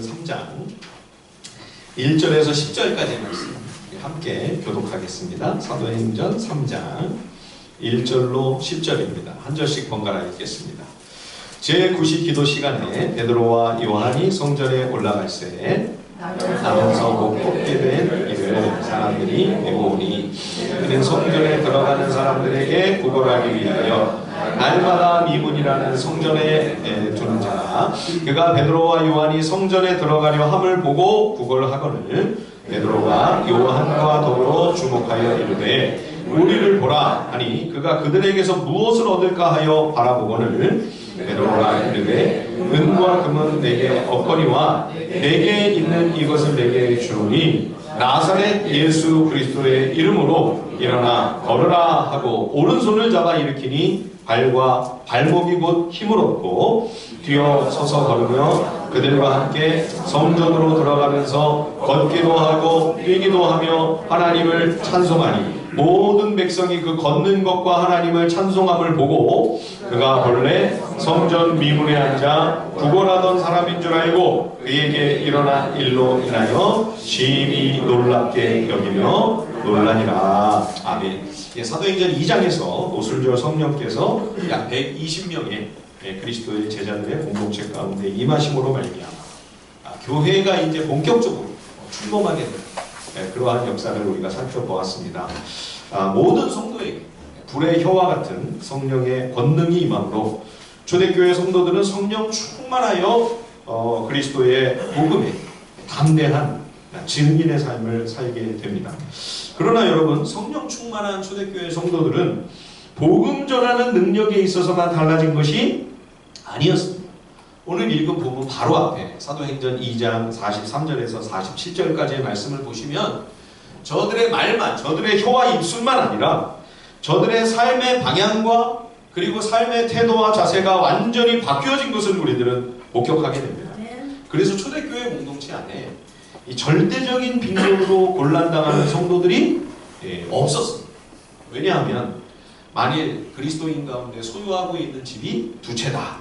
3장 1절에서 10절까지의 말씀 함께 교독하겠습니다. 사도행전 3장 1절로 10절입니다. 한 절씩 번갈아 읽겠습니다. 제9시 기도 시간에 베드로와 요한이 성전에 올라갈새 나면서 못 걷게 된 이를 사람들이 메모오니 그는 성전에 들어가는 사람들에게 구걸하기 위하여 날마다 미문이라는 성전에 두는 자라. 그가 베드로와 요한이 성전에 들어가려 함을 보고 구걸하거늘 베드로가 요한과 더불어 주목하여 이르되 우리를 보라 하니 그가 그들에게서 무엇을 얻을까 하여 바라보거늘 베드로가 이르되 은과 금은 내게 없거니와 내게 있는 이것을 내게 주노니 나사렛 예수 그리스도의 이름으로 일어나 걸으라 하고 오른손을 잡아 일으키니 발과 발목이 곧 힘을 얻고 뛰어 서서 걸으며 그들과 함께 성전으로 들어가면서 걷기도 하고 뛰기도 하며 하나님을 찬송하니 모든 백성이 그 걷는 것과 하나님을 찬송함을 보고 그가 본래 성전 미문에 앉아 구걸하던 사람인 줄 알고 그에게 일어난 일로 인하여 심히 놀랍게 여기며 놀라니라. 아멘. 사도행전 2장에서 오순절 성령께서 약 120명의 그리스도의 제자들의 공동체 가운데 임하심으로 말미암아 교회가 이제 본격적으로 출범하게 된 그러한 역사를 우리가 살펴보았습니다. 모든 성도에게 불의 혀와 같은 성령의 권능이 임함으로 초대교회 성도들은 성령 충만하여 그리스도의 복음에 담대한 증인의 삶을 살게 됩니다. 그러나 여러분, 성령 충만한 초대교회 성도들은 복음 전하는 능력에 있어서만 달라진 것이 아니었습니다. 오늘 읽은 부분 바로 앞에 사도행전 2장 43절에서 47절까지의 말씀을 보시면 저들의 말만, 저들의 혀와 입술만 아니라 저들의 삶의 방향과 그리고 삶의 태도와 자세가 완전히 바뀌어진 것을 우리들은 목격하게 됩니다. 그래서 초대교회 공동체 안에 이 절대적인 빈곤으로 곤란당하는 성도들이 없었습니다. 왜냐하면 만일 그리스도인 가운데 소유하고 있는 집이 두 채다.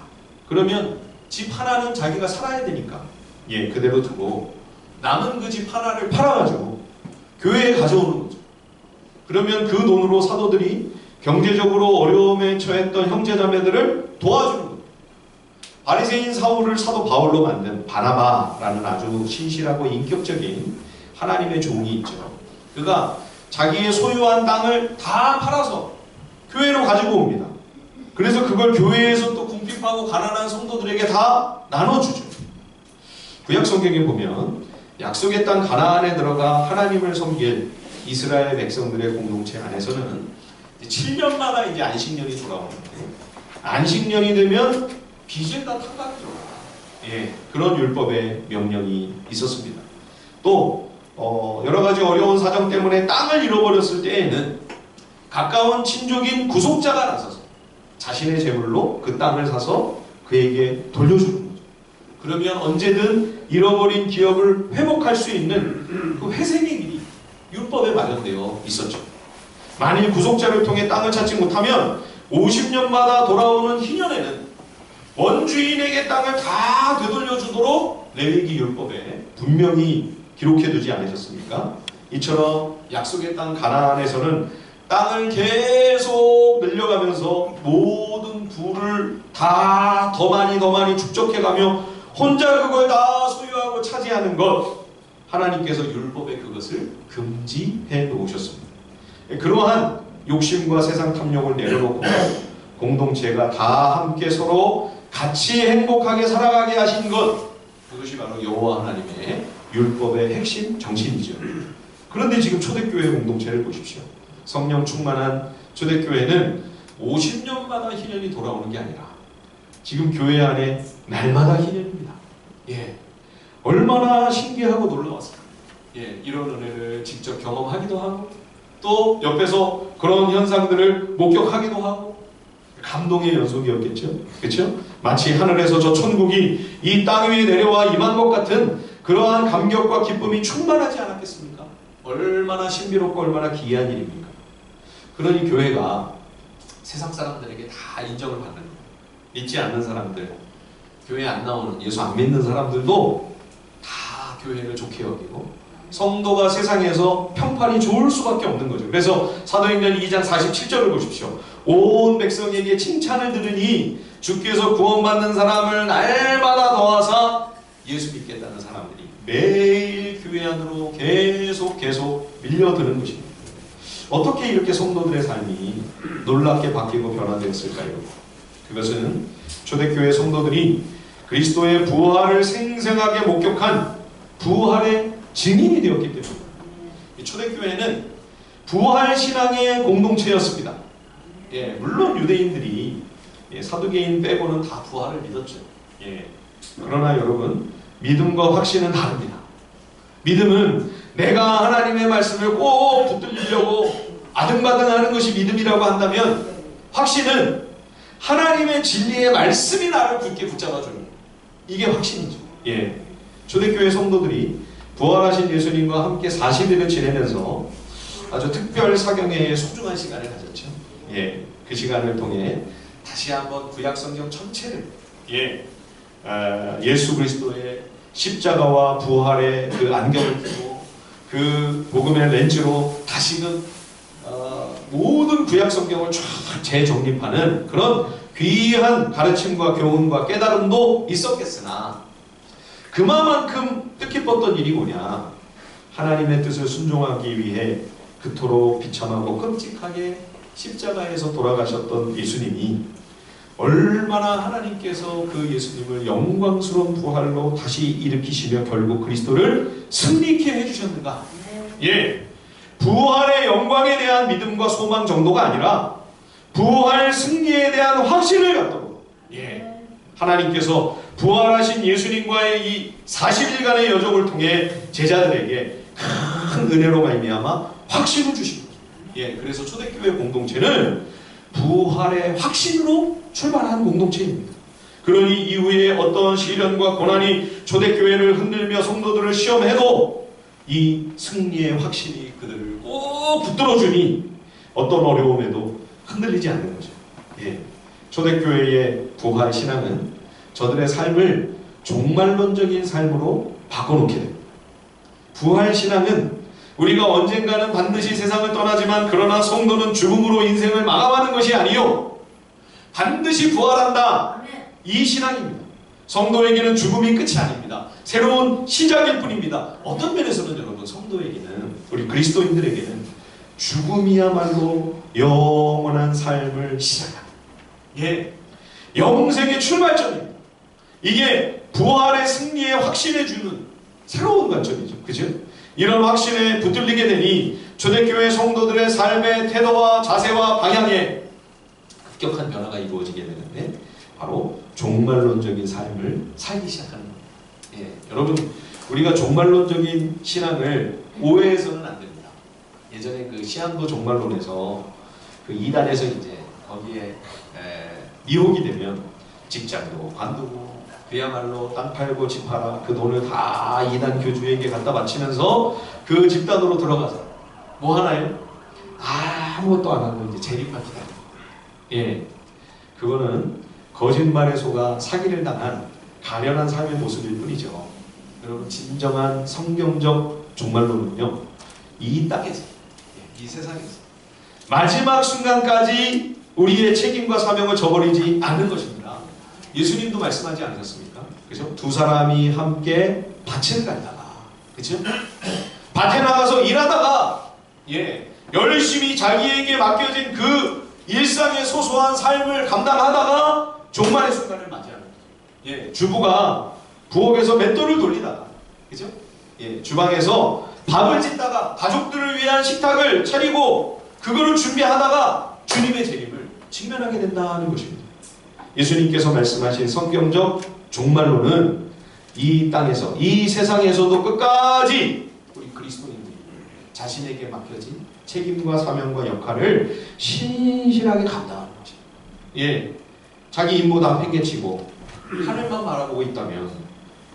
그러면 집 하나는 자기가 살아야 되니까 그대로 두고 남은 그 집 하나를 팔아가지고 교회에 가져오는 거죠. 그러면 그 돈으로 사도들이 경제적으로 어려움에 처했던 형제자매들을 도와주는 거예요. 바리새인 사울을 사도 바울로 만든 바나바라는 아주 신실하고 인격적인 하나님의 종이 있죠. 그가 자기의 소유한 땅을 다 팔아서 교회로 가지고 옵니다. 그래서 그걸 교회에서 또 궁핍하고 가난한 성도들에게 다 나눠주죠. 구약 성경에 보면 약속의 땅 가나안에 들어가 하나님을 섬길 이스라엘 백성들의 공동체 안에서는 7년마다 이제 안식년이 돌아오는데 안식년이 되면 빚을 다 탕감해줘. 그런 율법의 명령이 있었습니다. 또 여러 가지 어려운 사정 때문에 땅을 잃어버렸을 때에는 가까운 친족인 구속자가 나서서 자신의 재물로 그 땅을 사서 그에게 돌려주는 거죠. 그러면 언제든 잃어버린 기업을 회복할 수 있는 그 회생의 길이 율법에 마련되어 있었죠. 만일 구속자를 통해 땅을 찾지 못하면 50년마다 돌아오는 희년에는 원주인에게 땅을 다 되돌려주도록 레위기 율법에 분명히 기록해두지 않으셨습니까? 이처럼 약속의 땅 가나안에서는 땅을 계속 늘려가면서 모든 부를 다 더 많이 축적해가며 혼자 그걸 다 소유하고 차지하는 것, 하나님께서 율법에 그것을 금지해 놓으셨습니다. 그러한 욕심과 세상 탐욕을 내려놓고 공동체가 다 함께 서로 같이 행복하게 살아가게 하신 것, 그것이 바로 여호와 하나님의 율법의 핵심 정신이죠. 그런데 지금 초대교회 공동체를 보십시오. 성령 충만한 초대교회는 50년마다 희년이 돌아오는 게 아니라 지금 교회 안에 날마다 희년입니다. 얼마나 신기하고 놀라웠을까. 이런 은혜를 직접 경험하기도 하고 또 옆에서 그런 현상들을 목격하기도 하고 감동의 연속이었겠죠. 그렇죠? 마치 하늘에서 저 천국이 이 땅 위에 내려와 임한 것 같은 그러한 감격과 기쁨이 충만하지 않았겠습니까? 얼마나 신비롭고 얼마나 기이한 일입니까? 그러니 교회가 세상 사람들에게 다 인정을 받는 거예요. 믿지 않는 사람들, 교회 안 나오는, 예수 안 믿는 사람들도 교회를 좋게 여기고 성도가 세상에서 평판이 좋을 수밖에 없는 거죠. 그래서 사도행전 2장 47절을 보십시오. 온 백성에게 칭찬을 들으니 주께서 구원받는 사람을 날마다 더하사 예수 믿겠다는 사람들이 매일 교회 안으로 계속 밀려드는 것입니다. 어떻게 이렇게 성도들의 삶이 놀랍게 바뀌고 변화되었을까요? 그것은 초대교회 성도들이 그리스도의 부활을 생생하게 목격한 부활의 증인이 되었기 때문입니다. 초대교회는 부활신앙의 공동체였습니다. 물론 유대인들이 사두개인 빼고는 다 부활을 믿었죠. 그러나 여러분, 믿음과 확신은 다릅니다. 믿음은 내가 하나님의 말씀을 꼭 붙들리려고 아등바등하는 것이 믿음이라고 한다면, 확신은 하나님의 진리의 말씀이 나를 굳게 붙잡아주는 거예요. 이게 확신이죠. 초대교회 성도들이 부활하신 예수님과 함께 40일을 지내면서 아주 특별 사경회의 소중한 시간을 가졌죠. 그 시간을 통해 다시 한번 구약성경 전체를 예수 그리스도의 십자가와 부활의 그 안경을 끼고 그 복음의 렌즈로 다시금 모든 구약성경을 쫙 재정립하는 그런 귀한 가르침과 교훈과 깨달음도 있었겠으나, 그만큼 뜻깊었던 일이 뭐냐, 하나님의 뜻을 순종하기 위해 그토록 비참하고 끔찍하게 십자가에서 돌아가셨던 예수님이 얼마나 하나님께서 그 예수님을 영광스러운 부활로 다시 일으키시며 결국 그리스도를 승리케 해주셨는가. 부활의 영광에 대한 믿음과 소망 정도가 아니라 부활 승리에 대한 확신을 갖도록 하나님께서 부활하신 예수님과의 이 40일간의 여정을 통해 제자들에게 큰 은혜로 말미암아 확신을 주십니다. 그래서 초대교회 공동체는 부활의 확신으로 출발한 공동체입니다. 그러니 이후에 어떤 시련과 고난이 초대교회를 흔들며 성도들을 시험해도 이 승리의 확신이 그들을 꼭 붙들어주니 어떤 어려움에도 흔들리지 않는 거죠. 초대교회의 부활 신앙은 저들의 삶을 종말론적인 삶으로 바꿔놓게 됩니다. 부활 신앙은 우리가 언젠가는 반드시 세상을 떠나지만 그러나 성도는 죽음으로 인생을 마감하는 것이 아니요, 반드시 부활한다, 이 신앙입니다. 성도에게는 죽음이 끝이 아닙니다. 새로운 시작일 뿐입니다. 어떤 면에서는 여러분, 성도에게는, 우리 그리스도인들에게는 죽음이야말로 영원한 삶을 시작합니다. 영생의 출발점입니다. 이게 부활의 승리에 확신해주는 새로운 관점이죠. 그죠? 이런 확신에 붙들리게 되니 초대교회 성도들의 삶의 태도와 자세와 방향에 급격한 변화가 이루어지게 되는데, 바로 종말론적인 삶을 살기 시작하는 겁니다. 여러분, 우리가 종말론적인 신앙을 오해해서는 안 됩니다. 예전에 그 시한부 종말론에서 그 이단에서 이제 거기에 미혹이 되면 직장도 관두고 그야말로 땅 팔고 집 팔아 그 돈을 다 이단 교주에게 갖다 바치면서 그 집단으로 들어가서 뭐 하나요? 아무것도 안 하고 이제 재림받기다. 그거는 거짓말에 속아 사기를 당한 가련한 삶의 모습일 뿐이죠. 여러분, 진정한 성경적 종말론은요, 이 땅에서, 이 세상에서 마지막 순간까지 우리의 책임과 사명을 저버리지 않는 것입니다. 예수님도 말씀하지 않으셨습니까? 그죠? 두 사람이 함께 밭을 갈다가, 그죠? 밭에 나가서 일하다가, 열심히 자기에게 맡겨진 그 일상의 소소한 삶을 감당하다가 종말의 순간을 맞이하는 거죠. 주부가 부엌에서 맷돌을 돌리다가, 그죠? 주방에서 밥을 짓다가 가족들을 위한 식탁을 차리고 그거를 준비하다가 주님의 재림을 직면하게 된다는 것입니다. 예수님께서 말씀하신 성경적 종말론은 이 땅에서, 이 세상에서도 끝까지 우리 그리스도인들이 자신에게 맡겨진 책임과 사명과 역할을 신실하게 감당하는 것입니다. 자기 임무 다 팽개치고 하늘만 바라보고 있다면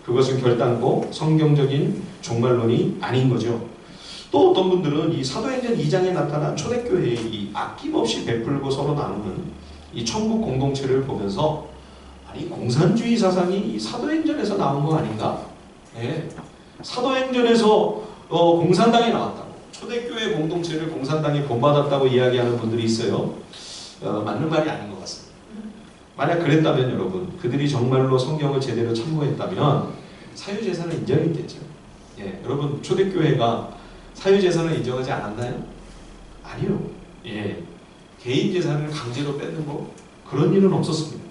그것은 결단코 성경적인 종말론이 아닌 거죠. 또 어떤 분들은 이 사도행전 2장에 나타난 초대교회의 이 아낌없이 베풀고 서로 나누는 이 천국 공동체를 보면서, 아니 공산주의 사상이 이 사도행전에서 나온 거 아닌가? 사도행전에서 공산당이 나왔다고, 초대교회 공동체를 공산당이 본받았다고 이야기하는 분들이 있어요. 맞는 말이 아닌 것 같습니다. 만약 그랬다면 여러분, 그들이 정말로 성경을 제대로 참고했다면 사유재산을 인정했겠죠. 예, 여러분, 초대교회가 사유재산을 인정하지 않았나요? 아니요. 예, 개인 재산을 강제로 뺏는 그런 일은 없었습니다.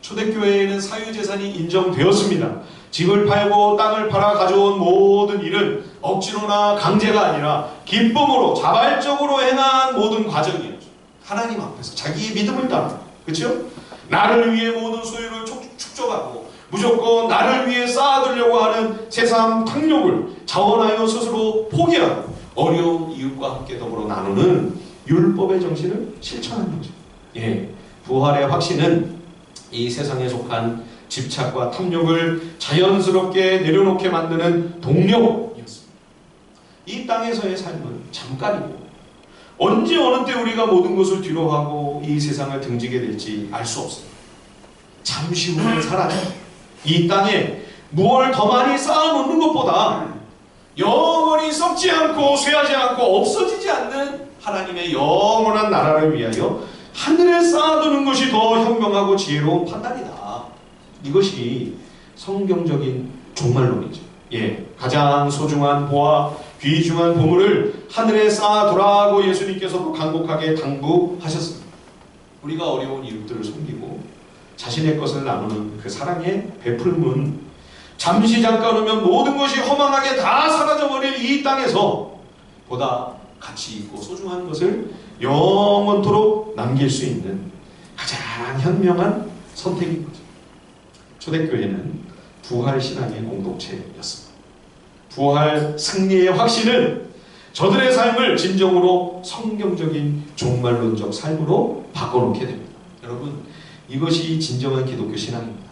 초대교회에는 사유재산이 인정되었습니다. 집을 팔고 땅을 팔아 가져온 모든 일은 억지로나 강제가 아니라 기쁨으로 자발적으로 행한 모든 과정이었죠. 하나님 앞에서 자기의 믿음을 따라, 그렇죠? 나를 위해 모든 소유를 축적하고 무조건 나를 위해 쌓아두려고 하는 세상 탕욕을 자원하여 스스로 포기하고 어려운 이웃과 함께 더불어 나누는 율법의 정신을 실천하는 거죠. 예, 부활의 확신은 이 세상에 속한 집착과 탐욕을 자연스럽게 내려놓게 만드는 동력이었습니다. 이 땅에서의 삶은 잠깐이고 언제 어느 때 우리가 모든 것을 뒤로하고 이 세상을 등지게 될지 알 수 없습니다. 잠시 후에 사라져. 이 땅에 무엇을 더 많이 쌓아놓는 것보다 영원히 썩지 않고 쇠하지 않고 없어지지 않는 하나님의 영원한 나라를 위하여 하늘에 쌓아두는 것이 더 현명하고 지혜로운 판단이다. 이것이 성경적인 종말론이죠. 예, 가장 소중한 보화, 귀중한 보물을 하늘에 쌓아두라고 예수님께서도 간곡하게 당부하셨습니다. 우리가 어려운 이웃들을 섬기고 자신의 것을 나누는 그 사랑의 베풀문, 잠시 잠깐 오면 모든 것이 허망하게 다 사라져버릴 이 땅에서 보다 가치 있고 소중한 것을 영원토록 남길 수 있는 가장 현명한 선택인 거죠. 초대교회는 부활 신앙의 공동체였습니다. 부활 승리의 확신은 저들의 삶을 진정으로 성경적인 종말론적 삶으로 바꿔놓게 됩니다. 여러분, 이것이 진정한 기독교 신앙입니다.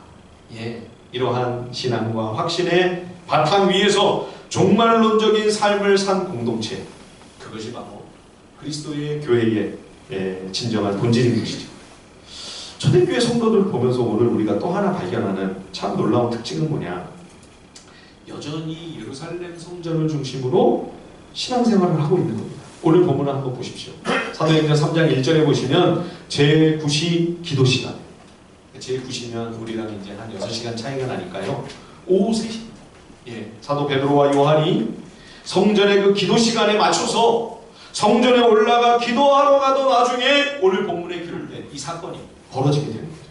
예, 이러한 신앙과 확신의 바탕 위에서 종말론적인 삶을 산 공동체, 그것이 바로 그리스도의 교회의 진정한 본질인 것이죠. 초대교회 성도들 보면서 오늘 우리가 또 하나 발견하는 참 놀라운 특징은 뭐냐? 여전히 예루살렘 성전을 중심으로 신앙생활을 하고 있는 겁니다. 오늘 본문을 한번 보십시오. 사도행전 3장 1절에 보시면 제9시 기도 시간. 제9시면 우리랑 이제 한 6시간 차이가 나니까요. 오후 3시입니다. 예, 사도 베드로와 요한이 성전의 그 기도 시간에 맞춰서 성전에 올라가 기도하러 가던 와중에 오늘 본문에 기록된 이 사건이 벌어지게 되는 거죠.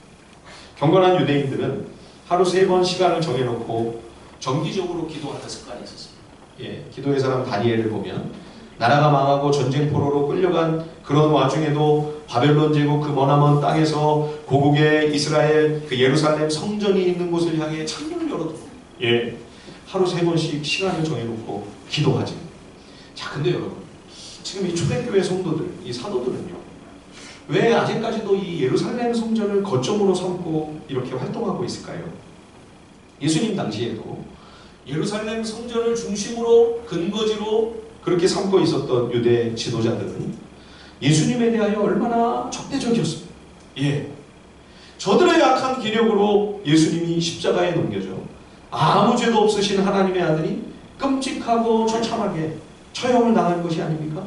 경건한 유대인들은 하루 3번 시간을 정해놓고 정기적으로 기도하는 습관이 있었습니다. 예, 기도의 사람 다니엘을 보면 나라가 망하고 전쟁 포로로 끌려간 그런 와중에도 바벨론 제국 그 머나먼 땅에서 고국의 이스라엘 그 예루살렘 성전이 있는 곳을 향해 창문을 열어두고 예, 하루 3번씩 시간을 정해놓고 기도하지. 자, 근데 여러분, 지금 이 초대교회 성도들, 이 사도들은요, 왜 아직까지도 이 예루살렘 성전을 거점으로 삼고 이렇게 활동하고 있을까요? 예수님 당시에도 예루살렘 성전을 중심으로 근거지로 그렇게 삼고 있었던 유대 지도자들은 예수님에 대하여 얼마나 적대적이었습니다. 예, 저들의 약한 기력으로 예수님이 십자가에 넘겨져 아무 죄도 없으신 하나님의 아들이 끔찍하고 처참하게 처형을 당한 것이 아닙니까?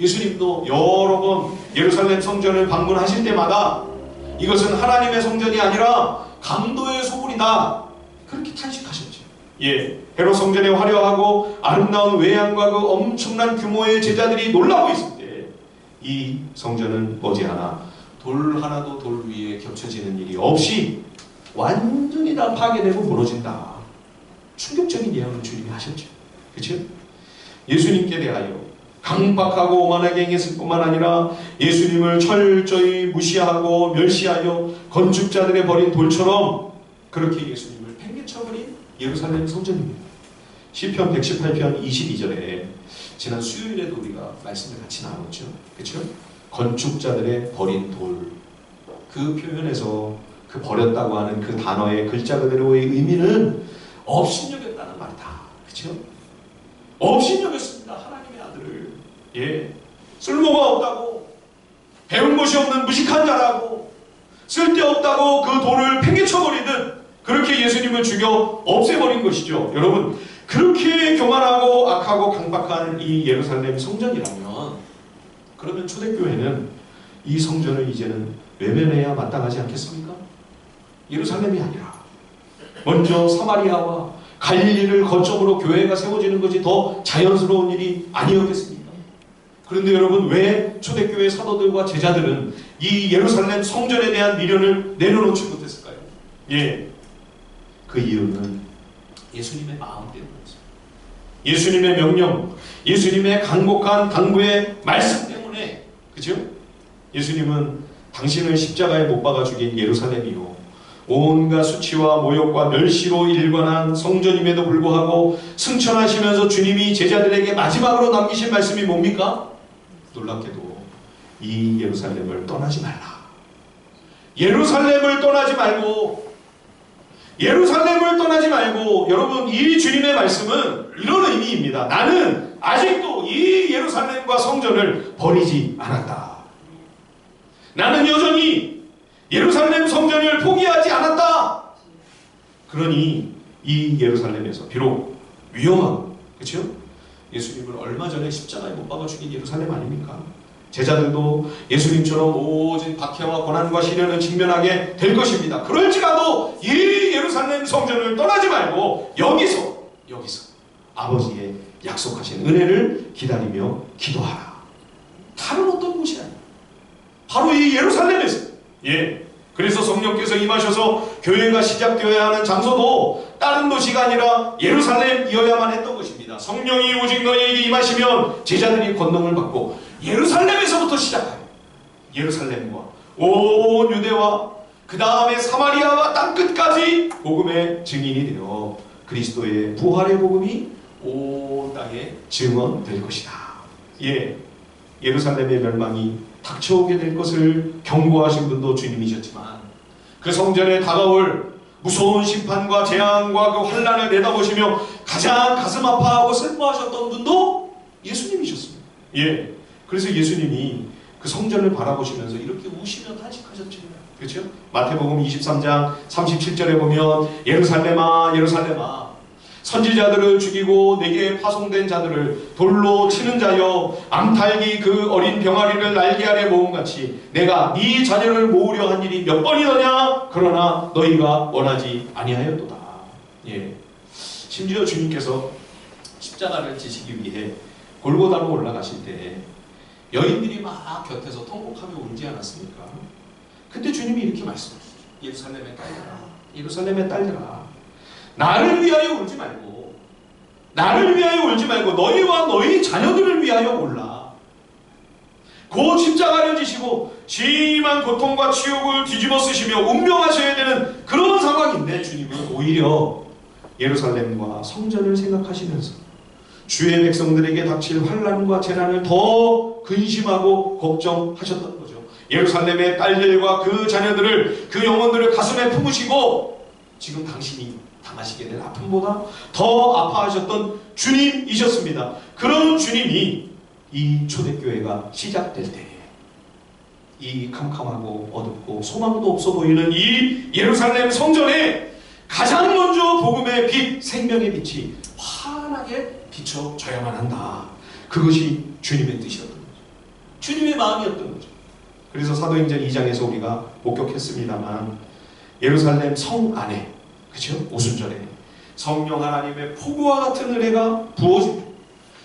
예수님도 여러 번 예루살렘 성전을 방문하실 때마다 이것은 하나님의 성전이 아니라 강도의 소굴이다, 그렇게 탄식하셨죠. 예, 헤롯 성전의 화려하고 아름다운 외양과 그 엄청난 규모의 제자들이 놀라고 있을 때 이 성전은 머지않아 돌 하나도 돌 위에 겹쳐지는 일이 없이 완전히 다 파괴되고 무너진다. 충격적인 예언을 주님이 하셨죠. 그렇죠? 예수님께 대하여 강박하고 오만하게 행했을 뿐만 아니라 예수님을 철저히 무시하고 멸시하여 건축자들의 버린 돌처럼 그렇게 예수님을 팽개쳐버린 예루살렘 성전입니다. 시편 118편 22절에 지난 수요일에도 우리가 말씀을 같이 나눴죠. 그렇죠? 건축자들의 버린 돌, 그 표현에서 그 버렸다고 하는 그 단어의 글자 그대로의 의미는 업신여겼다는 말이다. 그렇죠? 업신여겼습니다. 하나님의 아들을. 예, 쓸모가 없다고, 배운 것이 없는 무식한 자라고, 쓸데없다고 그 돌을 팽개쳐버리듯 그렇게 예수님을 죽여 없애버린 것이죠. 여러분, 그렇게 교만하고 악하고 강박한 이 예루살렘 성전이라면, 그러면 초대교회는 이 성전을 이제는 외면해야 마땅하지 않겠습니까? 예루살렘이 아니라 먼저 사마리아와 갈릴리를 거점으로 교회가 세워지는 것이 더 자연스러운 일이 아니었겠습니까? 그런데 여러분, 왜 초대교회 사도들과 제자들은 이 예루살렘 성전에 대한 미련을 내려놓지 못했을까요? 예, 그 이유는 예수님의 마음 때문이었어요. 예수님의 명령, 예수님의 간곡한 당부의 말씀 때문에. 그죠? 예수님은 당신을 십자가에 못 박아 죽인 예루살렘이요, 온갖 수치와 모욕과 멸시로 일관한 성전임에도 불구하고 승천하시면서 주님이 제자들에게 마지막으로 남기신 말씀이 뭡니까? 놀랍게도 이 예루살렘을 떠나지 말라. 예루살렘을 떠나지 말고, 예루살렘을 떠나지 말고. 여러분, 이 주님의 말씀은 이런 의미입니다. 나는 아직도 이 예루살렘과 성전을 버리지 않았다. 나는 여전히 예루살렘 성전을 포기하지 않았다. 그러니 이 예루살렘에서 비록 위험하고, 그렇죠? 예수님을 얼마 전에 십자가에 못 박아 죽인 예루살렘 아닙니까? 제자들도 예수님처럼 오직 박해와 고난과 시련을 직면하게 될 것입니다. 그럴지라도 이 예루살렘 성전을 떠나지 말고 여기서 아버지의 약속하신 은혜를 기다리며 기도하라. 다른 어떤 곳이 아니에요. 바로 이 예루살렘에서. 예. 그래서 성령께서 임하셔서 교회가 시작되어야 하는 장소도 다른 도시가 아니라 예루살렘이어야만 했던 것입니다. 성령이 오직 너희에게 임하시면 제자들이 권능을 받고 예루살렘에서부터 시작하여 예루살렘과 온 유대와 그 다음에 사마리아와 땅끝까지 복음의 증인이 되어 그리스도의 부활의 복음이 온 땅에 증언될 것이다. 예, 예루살렘의 멸망이 닥쳐오게 될 것을 경고하신 분도 주님이셨지만, 그 성전에 다가올 무서운 심판과 재앙과 그 환난을 내다보시며 가장 가슴 아파하고 슬퍼하셨던 분도 예수님이셨습니다. 예, 그래서 예수님이 그 성전을 바라보시면서 이렇게 우시며 탄식하셨죠. 그렇죠? 마태복음 23장 37절에 보면 예루살렘아 예루살렘아 선지자들을 죽이고 내게 파송된 자들을 돌로 치는 자여, 암탉이 그 어린 병아리를 날개 아래 모음같이 내가 네 자녀를 모으려 한 일이 몇 번이더냐? 그러나 너희가 원하지 아니하였도다. 예, 심지어 주님께서 십자가를 지시기 위해 골고다로 올라가실 때 여인들이 막 곁에서 통곡하며 울지 않았습니까? 그때 주님이 이렇게 말씀하시죠. 예루살렘의 딸들아, 예루살렘의 딸들아, 나를 위하여 울지 말고, 나를 위하여 울지 말고 너희와 너희 자녀들을 위하여 울라. 곧 십자가를 지시고 심한 고통과 치욕을 뒤집어 쓰시며 운명하셔야 되는 그런 상황인데, 주님은 오히려 예루살렘과 성전을 생각하시면서 주의 백성들에게 닥칠 환난과 재난을 더 근심하고 걱정하셨던 거죠. 예루살렘의 딸들과 그 자녀들을, 그 영혼들을 가슴에 품으시고 지금 당신이 당하시게 될 아픔보다 더 아파하셨던 주님이셨습니다. 그런 주님이 이 초대교회가 시작될 때에 이 캄캄하고 어둡고 소망도 없어 보이는 이 예루살렘 성전에 가장 먼저 복음의 빛, 생명의 빛이 환하게 비춰져야만 한다. 그것이 주님의 뜻이었던 거죠. 주님의 마음이었던 거죠. 그래서 사도행전 2장에서 우리가 목격했습니다만, 예루살렘 성 안에, 그렇죠? 오순절에 성령 하나님의 폭우와 같은 은혜가 부어집니다.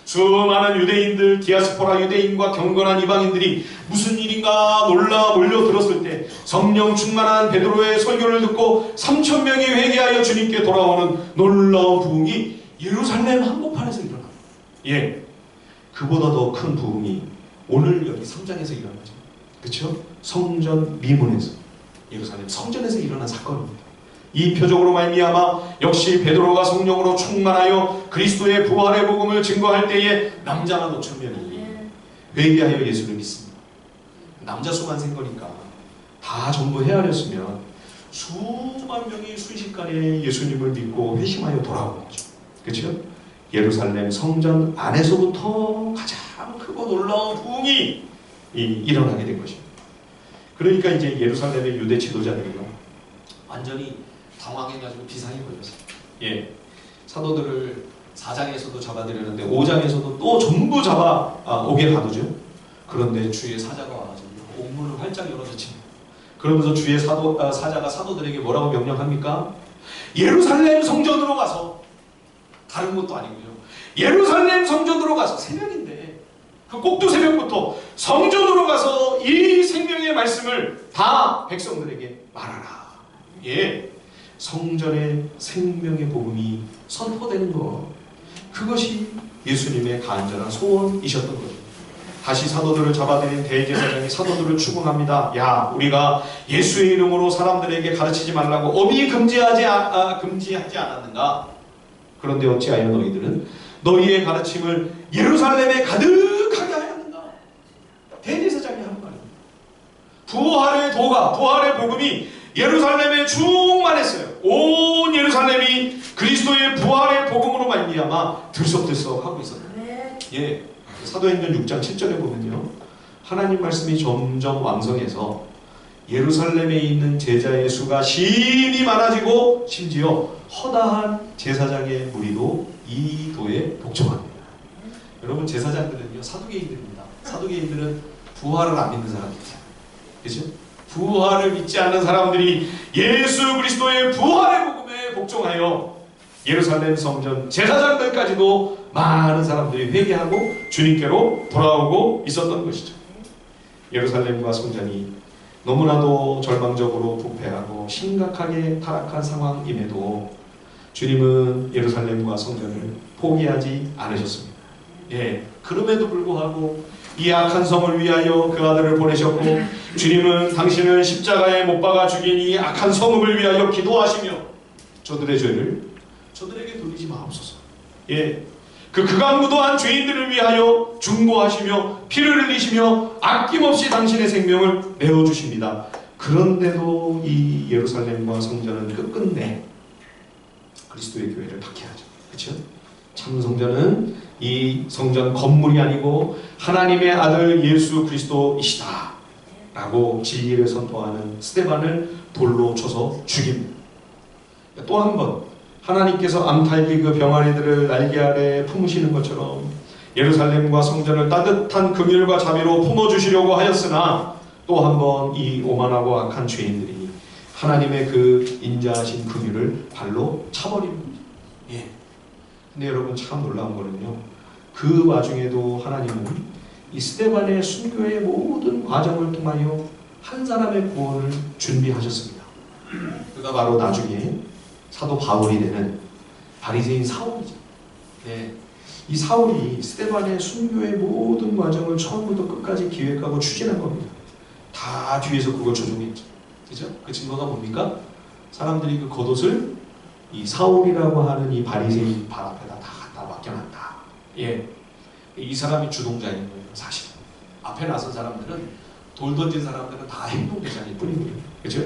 수많은 유대인들, 디아스포라 유대인과 경건한 이방인들이 무슨 일인가 놀라 몰려들었을 때 성령 충만한 베드로의 설교를 듣고 3,000명이 회개하여 주님께 돌아오는 놀라운 부흥이 예루살렘 한복판에서 일어납니다. 예, 그보다 더 큰 부흥이 오늘 여기 성장에서 일어나죠. 그렇죠? 성전 미문에서, 예루살렘 성전에서 일어난 사건입니다. 이 표적으로 말미암아 역시 베드로가 성령으로 충만하여 그리스도의 부활의 복음을 증거할 때에 남자만 5,000명이 회개하여 예수를 믿습니다. 남자 수만 센 거니까 다 전부 헤아렸으면 수만 명이 순식간에 예수님을 믿고 회심하여 돌아오는 거죠. 그렇죠? 예루살렘 성전 안에서부터 가장 크고 놀라운 부흥이 일어나게 된 것입니다. 그러니까 이제 예루살렘의 유대 지도자들이요, 완전히 당황해가지고 비상이 걸렸어요. 예, 사도들을 4장에서도 잡아들였는데 5장에서도 또 전부 오게 가두죠. 그런데 주의 사자가 와가지고 옥문을 활짝 열어젖힙니다. 그러면서 주의 사자가 사도들에게 뭐라고 명령합니까? 예루살렘 성전으로 가서, 다른 것도 아니고요, 예루살렘 성전으로 가서, 새벽인데 그 꼭두 새벽부터 성전으로 가서 이 생명의 말씀을 다 백성들에게 말하라. 예, 성전의 생명의 복음이 선포되는 것, 그것이 예수님의 간절한 소원이셨던 거죠. 다시 사도들을 잡아들인 대제사장이 사도들을 추궁합니다. 야, 우리가 예수의 이름으로 사람들에게 가르치지 말라고 엄히 금지하지 않았는가? 그런데 어찌하여 너희들은 너희의 가르침을 예루살렘에 가득하게 하였는가? 대제사장이 하는 말입니다. 부활의 도가, 부활의 복음이 예루살렘에 충만했어요. 온 예루살렘이 그리스도의 부활의 복음으로 말미암아 들썩들썩하고 있었다. 예, 사도행전 6장 7절에 보면요, 하나님 말씀이 점점 왕성해서 예루살렘에 있는 제자의 수가 심히 많아지고 심지어 허다한 제사장의 무리도 이 도에 복종합니다. 여러분, 제사장들은요 사두개인들입니다. 사두개인들은 부활을 안 믿는 사람들이잖아요. 그렇죠? 부활을 믿지 않는 사람들이 예수 그리스도의 부활의 복음에 복종하여 예루살렘 성전 제사장들까지도 많은 사람들이 회개하고 주님께로 돌아오고 있었던 것이죠. 예루살렘과 성전이 너무나도 절망적으로 부패하고 심각하게 타락한 상황임에도 주님은 예루살렘과 성전을 포기하지 않으셨습니다. 예, 그럼에도 불구하고 이 악한 성을 위하여 그 아들을 보내셨고, 주님은 당신을 십자가에 못 박아 죽인 이 악한 성읍을 위하여 기도하시며 저들의 죄를 저들에게 돌리지 마옵소서. 예, 그 극악무도한 죄인들을 위하여 중보하시며 피를 흘리시며 아낌없이 당신의 생명을 내어주십니다. 그런데도 이 예루살렘과 성전은 끝끝내 그리스도의 교회를 박해하죠. 그렇죠? 참 성전은 이 성전 건물이 아니고 하나님의 아들 예수 그리스도이시다 라고 진리를 선포하는 스데반을 돌로 쳐서 죽입니다. 또 한 번 하나님께서 암탈기 그 병아리들을 날개 아래 품으시는 것처럼 예루살렘과 성전을 따뜻한 긍휼과 자비로 품어주시려고 하였으나 또 한 번 이 오만하고 악한 죄인들이 하나님의 그 인자하신 긍휼을 발로 차버리는 거죠. 예. 근데 여러분, 참 놀라운 거는요, 그 와중에도 하나님은 이 스데반의 순교의 모든 과정을 통하여 한 사람의 구원을 준비하셨습니다. 그가 바로 나중에 사도 바울이 되는 바리새인 사울이죠. 네. 이 사울이 스데반의 순교의 모든 과정을 처음부터 끝까지 기획하고 추진한 겁니다. 다 뒤에서 그걸 조종했죠. 그죠? 그 증거가 뭡니까? 사람들이 그 겉옷을 이 사울이라고 하는 이 바리새인 발 앞에다 다 갖다 맡겨놨다. 예, 이 사람이 주동자인 거예요. 사실 앞에 나선 사람들은, 돌 던진 사람들은 다 행동대장일 뿐입니다. 그죠?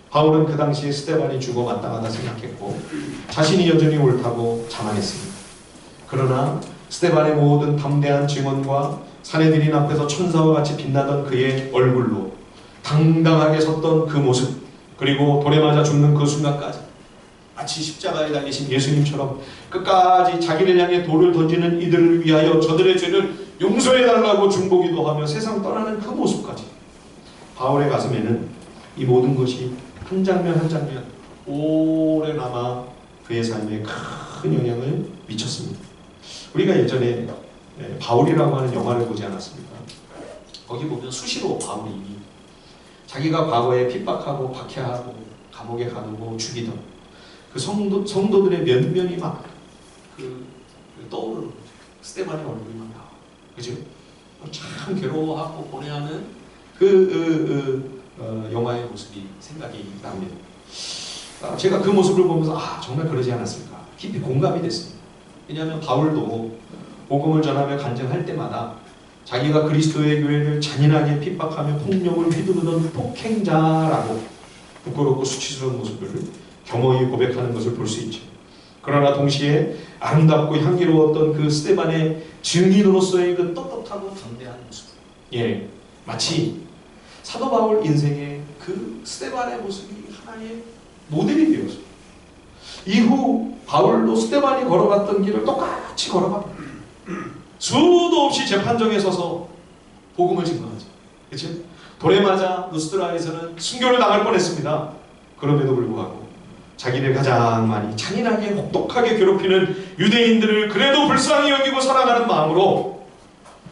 바울은 그 당시에 스데반이 죽어 마땅하다 생각했고 자신이 여전히 옳다고 자만했습니다. 그러나 스데반의 모든 담대한 증언과 사내들인 앞에서 천사와 같이 빛나던 그의 얼굴로 당당하게 섰던 그 모습, 그리고 돌에 맞아 죽는 그 순간까지 마치 십자가에 달리신 예수님처럼 끝까지 자기를 향해 돌을 던지는 이들을 위하여 저들의 죄를 용서해달라고 중보기도 하며 세상 떠나는 그 모습까지, 바울의 가슴에는 이 모든 것이 한 장면 한 장면 오래 남아 그의 삶에 큰 영향을 미쳤습니다. 우리가 예전에 바울이라고 하는 영화를 보지 않았습니까? 거기 보면 수시로 바울이 자기가 과거에 핍박하고 박해하고 감옥에 가두고 죽이던 그 성도들의 면면이 막 떠오르는 거죠. 스데반의 얼굴이 막 나와. 그죠? 참 괴로워하고 고뇌하는 영화의 모습이 생각이 납니다. 제가 그 모습을 보면서 정말 그러지 않았을까 깊이 공감이 됐습니다. 왜냐하면 바울도 복음을 전하며 간증할 때마다 자기가 그리스도의 교회를 잔인하게 핍박하며 폭력을 휘두르던 폭행자라고 부끄럽고 수치스러운 모습을 겸허히 고백하는 것을 볼 수 있죠. 그러나 동시에 아름답고 향기로웠던 그 스데반의 증인으로서의 그 떳떳하고 담대한 모습, 예, 마치 사도 바울 인생의 그 스데반의 모습이 하나의 모델이 되었어요. 이후 바울도 스데반이 걸어갔던 길을 똑같이 걸어갑니다. 수도 없이 재판정에 서서 복음을 증거하죠. 그렇죠? 돌에 맞아 누스드라에서는 순교를 당할 뻔했습니다. 그럼에도 불구하고 자기를 가장 많이 잔인하게 혹독하게 괴롭히는 유대인들을 그래도 불쌍히 여기고 사랑하는 마음으로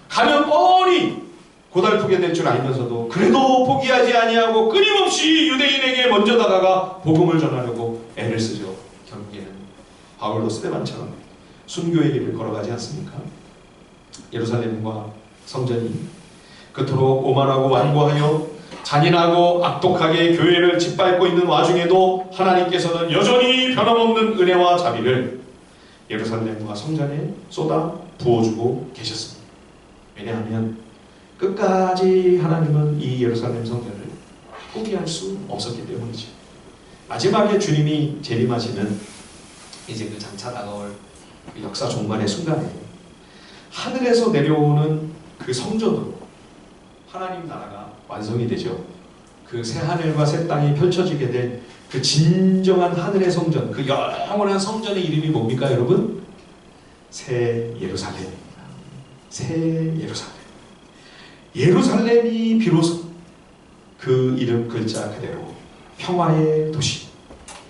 가면 뻔히 고달프게 될 줄 알면서도 그래도 포기하지 아니하고 끊임없이 유대인에게 먼저 다가가 복음을 전하려고 애를 쓰죠. 결국에는 바울도 스데반처럼 순교의 길을 걸어가지 않습니까? 예루살렘과 성전이 그토록 오만하고 완고하여 잔인하고 악독하게 교회를 짓밟고 있는 와중에도 하나님께서는 여전히 변함없는 은혜와 자비를 예루살렘과 성전에 쏟아 부어주고 계셨습니다. 왜냐하면 끝까지 하나님은 이 예루살렘 성전을 포기할 수 없었기 때문이죠. 마지막에 주님이 재림하시는 이제 그 장차 다가올 그 역사 종말의 순간에 하늘에서 내려오는 그 성전으로 하나님 나라가 완성이 되죠. 그 새 하늘과 새 땅이 펼쳐지게 된 그 진정한 하늘의 성전, 그 영원한 성전의 이름이 뭡니까 여러분? 새 예루살렘입니다. 새 예루살렘. 예루살렘이 비로소 그 이름 글자 그대로 평화의 도시,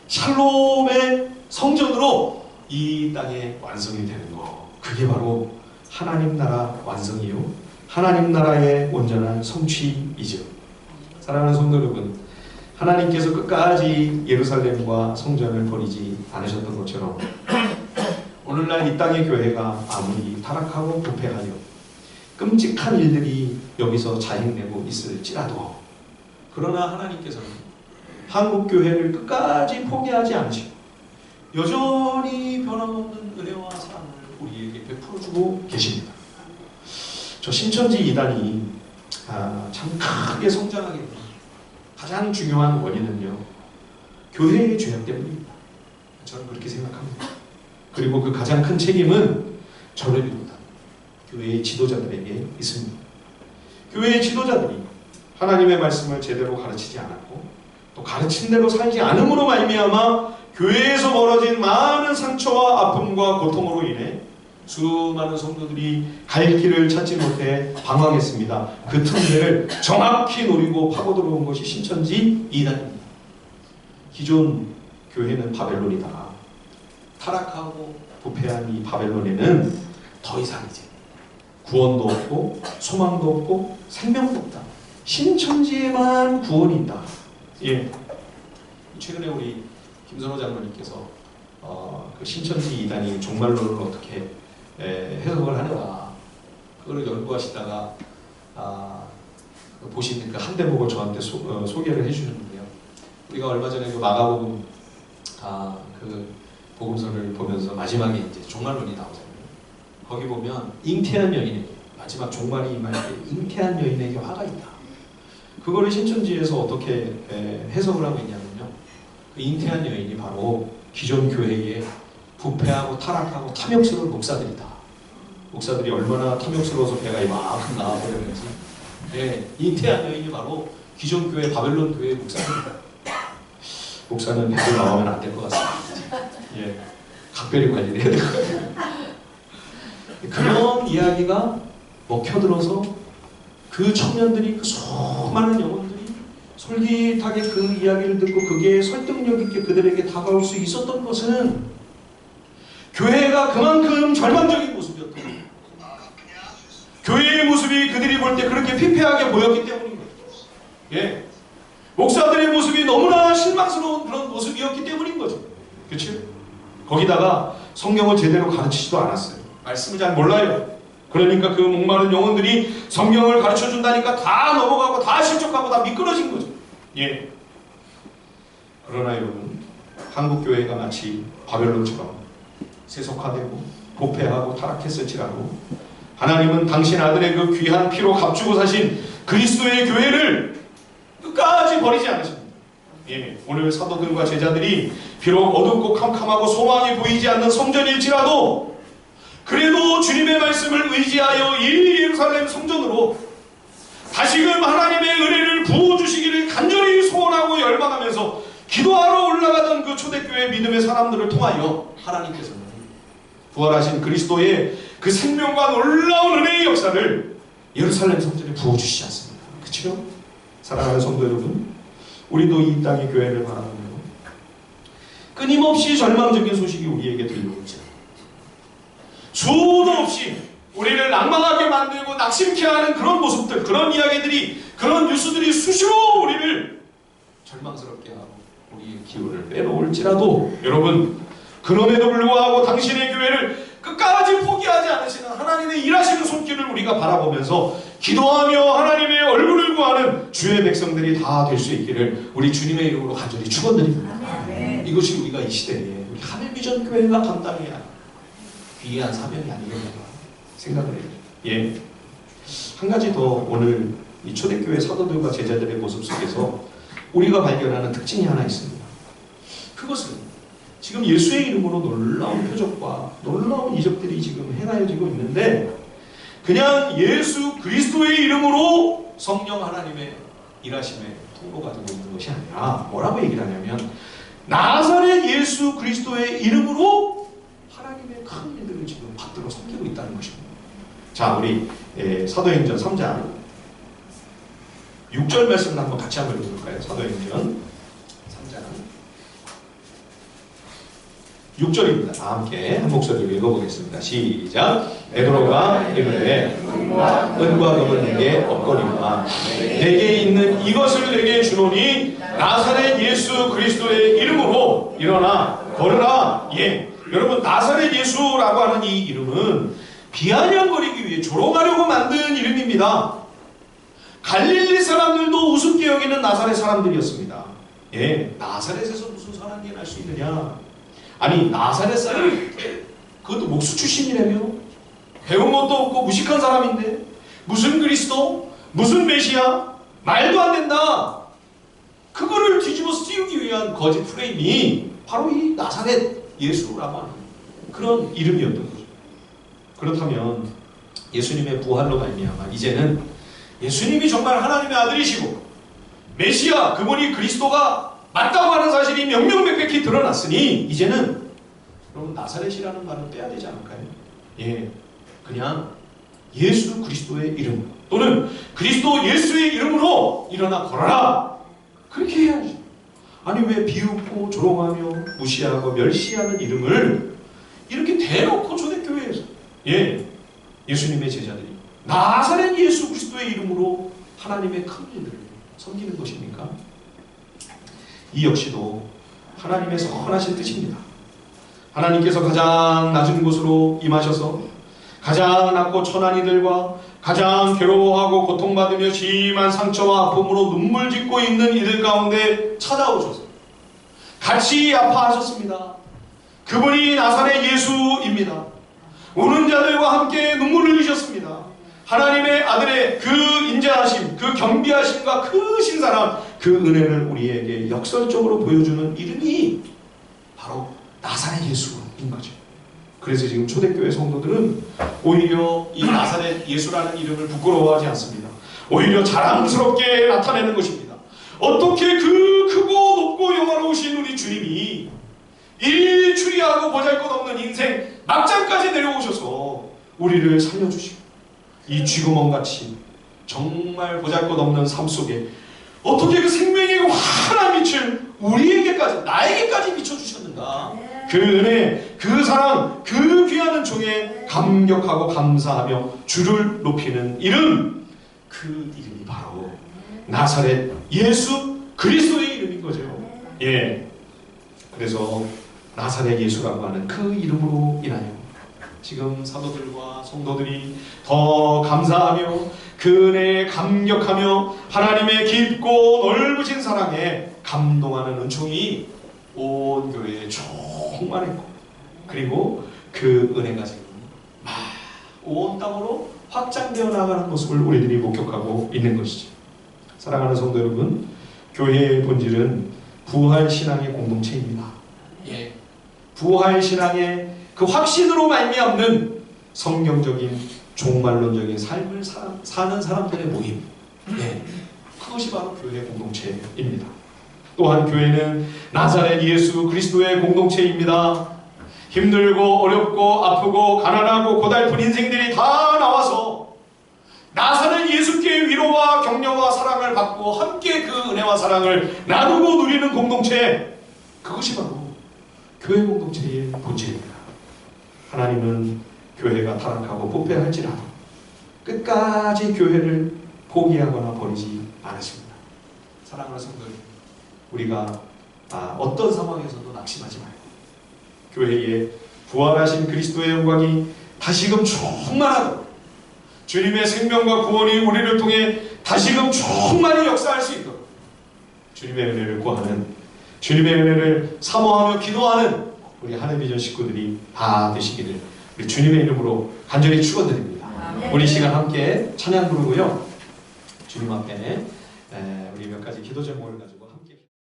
샬롬의 성전으로 이 땅에 완성이 되는 거. 그게 바로 하나님 나라 완성이요, 하나님 나라의 온전한 성취이죠. 사랑하는 성도 여러분, 하나님께서 끝까지 예루살렘과 성전을 버리지 않으셨던 것처럼 오늘날 이 땅의 교회가 아무리 타락하고 부패하여 끔찍한 일들이 여기서 자행되고 있을지라도, 그러나 하나님께서는 한국 교회를 끝까지 포기하지 않으시고 여전히 변함없는 은혜와 사랑을 우리에게 베풀어주고 계십니다. 저 신천지 이단이 참 크게 성장하게 된 가장 중요한 원인은요, 교회의 죄악 때문입니다. 저는 그렇게 생각합니다. 그리고 그 가장 큰 책임은 저를 비롯한 교회의 지도자들에게 있습니다. 교회의 지도자들이 하나님의 말씀을 제대로 가르치지 않았고 또 가르친 대로 살지 않음으로 말미암아 교회에서 벌어진 많은 상처와 아픔과 고통으로 인해 수많은 성도들이 갈 길을 찾지 못해 방황했습니다. 그 틈새를 정확히 노리고 파고 들어온 것이 신천지 이단입니다. 기존 교회는 바벨론이다. 타락하고 부패한 이 바벨론에는 더 이상 이제 구원도 없고 소망도 없고 생명도 없다. 신천지에만 구원이 있다. 예. 최근에 우리 김선호 장로님께서 그 신천지 이단이 종말론을 어떻게 해석을 하는가, 그걸 연구하시다가 보신 그 한대목을 저한테 소개를 해주셨는데요. 우리가 얼마 전에 그 마가복음 그 복음서를 보면서 마지막에 이제 종말론이 나오잖아요. 거기 보면 잉태한 여인에게, 마지막 종말이 임할 때 잉태한 여인에게 화가 있다. 그거를 신천지에서 어떻게 해석을 하고 있냐면요, 그 잉태한 여인이 바로 기존 교회의 부패하고 타락하고 탐욕스러운 목사들이다. 목사들이 얼마나 탐욕스러워서 배가 이만큼 나와버렸는지. 네, 잉태한 여인이 바로 기존 교회 바벨론 교회의 목사들이다. 목사는 배가 나오면 안 될 것 같습니다. 예, 각별히 관리를 해야 될 것 같아요. 그런 이야기가 먹혀들어서 그 청년들이, 그 수많은 영혼들이 솔깃하게 그 이야기를 듣고 그게 설득력 있게 그들에게 다가올 수 있었던 것은 교회가 그만큼 절망적인 모습이었던 거예요. 교회의 모습이 그들이 볼 때 그렇게 피폐하게 보였기 때문인 거예요. 예. 목사들의 모습이 너무나 실망스러운 그런 모습이었기 때문인 거죠. 그렇죠? 거기다가 성경을 제대로 가르치지도 않았어요. 말씀을 잘 몰라요. 그러니까 그 목마른 영혼들이 성경을 가르쳐 준다니까 다 넘어가고 다 실족하고 다 미끄러진 거죠. 예. 그러나 여러분, 한국 교회가 마치 바벨론처럼 세속화되고 부패하고 타락했을지라도 하나님은 당신 아들의 그 귀한 피로 값주고 사신 그리스도의 교회를 끝까지 버리지 않으십니다. 예. 오늘 사도들과 제자들이 비록 어둡고 캄캄하고 소망이 보이지 않는 성전일지라도 그래도 주님의 말씀을 의지하여 이 예루살렘 성전으로 다시금 하나님의 은혜를 부어주시기를 간절히 소원하고 열망하면서 기도하러 올라가던 그 초대교회 믿음의 사람들을 통하여 하나님께서는 부활하신 그리스도의 그 생명과 놀라운 은혜의 역사를 예루살렘 성전에 부어주시지 않습니까? 그렇죠? 사랑하는 성도 여러분, 우리도 이 땅의 교회를 바라보며 끊임없이 절망적인 소식이 우리에게 들려오고 있죠. 수도 없이 우리를 낭망하게 만들고 낙심케 하는 그런 모습들, 그런 이야기들이, 그런 뉴스들이 수시로 우리를 절망스럽게 하고 우리의 기운을 빼놓을지라도 여러분, 그럼에도 불구하고 당신의 교회를 끝까지 포기하지 않으시는 하나님의 일하시는 손길을 우리가 바라보면서 기도하며 하나님의 얼굴을 구하는 주의 백성들이 다 될 수 있기를 우리 주님의 이름으로 간절히 축원드립니다. 이것이 우리가 이 시대에 우리 하늘비전 교회가 감당해야 귀한 사명이 아니겠나 생각을 해요. 예. 한 가지 더 오늘 이 초대교회 사도들과 제자들의 모습 속에서 우리가 발견하는 특징이 하나 있습니다. 그것은 지금 예수의 이름으로 놀라운 표적과 놀라운 이적들이 지금 행하여지고 있는데 그냥 예수 그리스도의 이름으로 성령 하나님의 일하심의 통로가 되고 있는 것이 아니라 뭐라고 얘기를 하냐면 나사렛 예수 그리스도의 이름으로 하나님의 큰 일들을 지금 받들어 섬기고 있다는 것입니다. 자, 우리 사도행전 3장 6절 말씀을 한번 같이 한번 읽어볼까요? 사도행전 3장 6절입니다. 다 함께 한 목소리로 읽어보겠습니다. 시작. 베드로가 이르되 은과 금은 내게 없거니와 내게 있는 이것을 내게 주노니 나사렛 예수 그리스도의 이름으로 일어나 걸으라. 예, 여러분 나사렛 예수라고 하는 이 이름은 비아냥거리기 위해 조롱하려고 만든 이름입니다. 갈릴리 사람들도 우습게 여기는 나사렛 사람들이었습니다. 예, 나사렛에서 무슨 선한 일 할 수 있느냐? 아니 나사렛 사람 그것도 목수 출신이라며 배운 것도 없고 무식한 사람인데 무슨 그리스도 무슨 메시아 말도 안 된다. 그거를 뒤집어 씌우기 위한 거짓 프레임이 바로 이 나사렛 예수라고 하는 그런 이름이었던 거죠. 그렇다면 예수님의 부활로 말미암아 이제는 예수님이 정말 하나님의 아들이시고 메시아 그분이 그리스도가 맞다고 하는 사실이 명명백백히 드러났으니 이제는 여러분 나사렛이라는 말은 빼야 되지 않을까요? 예, 그냥 예수 그리스도의 이름 또는 그리스도 예수의 이름으로 일어나 걸어라 그렇게 해야죠. 아니 왜 비웃고 조롱하며 무시하고 멸시하는 이름을 이렇게 대놓고 초대교회에서 예수님의 제자들이 나사렛 예수 그리스도의 이름으로 하나님의 큰 일들을 섬기는 것입니까? 이 역시도 하나님의 선하신 뜻입니다. 하나님께서 가장 낮은 곳으로 임하셔서 가장 낮고 천한 이들과 가장 괴로워하고 고통받으며 심한 상처와 아픔으로 눈물 짓고 있는 이들 가운데 찾아오셔서 같이 아파하셨습니다. 그분이 나사렛 예수입니다. 우는 자들과 함께 눈물을 흘리셨습니다. 하나님의 아들의 그 인자하심, 그 경비하심과 크신 사랑, 그 은혜를 우리에게 역설적으로 보여주는 이름이 바로 나사렛 예수인 거죠. 그래서 지금 초대교회 성도들은 오히려 이 나사렛 예수라는 이름을 부끄러워하지 않습니다. 오히려 자랑스럽게 나타내는 것입니다. 어떻게 그 크고 높고 영화로우신 우리 주님이 이 추리하고 보잘것없는 인생 막장까지 내려오셔서 우리를 살려주시고 이 쥐구멍같이 정말 보잘것없는 삶 속에 어떻게 그 생명의 환한 빛을 우리에게까지 나에게까지 비춰주셨는가. 그 은혜, 그 사랑, 그 귀한 은총에 감격하고 감사하며 주를 높이는 이름, 그 이름이 바로 나사렛 예수 그리스도의 이름인 거죠. 예. 그래서 나사렛 예수라고 하는 그 이름으로 인하여 지금 사도들과 성도들이 더 감사하며 그 은혜에 감격하며 하나님의 깊고 넓으신 사랑에 감동하는 은총이 온 교회에 충만했고 그리고 그 은혜가 지금 온 땅으로 확장되어 나가는 모습을 우리들이 목격하고 있는 것이죠. 사랑하는 성도 여러분, 교회의 본질은 부활신앙의 공동체입니다. 예, 부활신앙의 그 확신으로 말미암는 성경적인 종말론적인 삶을 사는 사람들의 모임, 예, 그것이 바로 교회 공동체입니다. 또한 교회는 나사렛 예수 그리스도의 공동체입니다. 힘들고 어렵고 아프고 가난하고 고달픈 인생들이 다 나와서 나사렛 예수께의 위로와 격려와 사랑을 받고 함께 그 은혜와 사랑을 나누고 누리는 공동체, 그것이 바로 교회 공동체의 본질입니다. 하나님은 교회가 타락하고 부패할지라도 끝까지 교회를 포기하거나 버리지 않으십니다. 사랑하는 성도, 우리가 어떤 상황에서도 낙심하지 말고 교회에 부활하신 그리스도의 영광이 다시금 충만하도록, 주님의 생명과 구원이 우리를 통해 다시금 충만히 역사할 수 있도록 주님의 은혜를 구하는, 주님의 은혜를 사모하며 기도하는 우리 하늘비전 식구들이 다 되시기를 우리 주님의 이름으로 간절히 축원드립니다. 우리 시간 함께 찬양 부르고요, 주님 앞에 우리 몇 가지 기도 제목을 가지고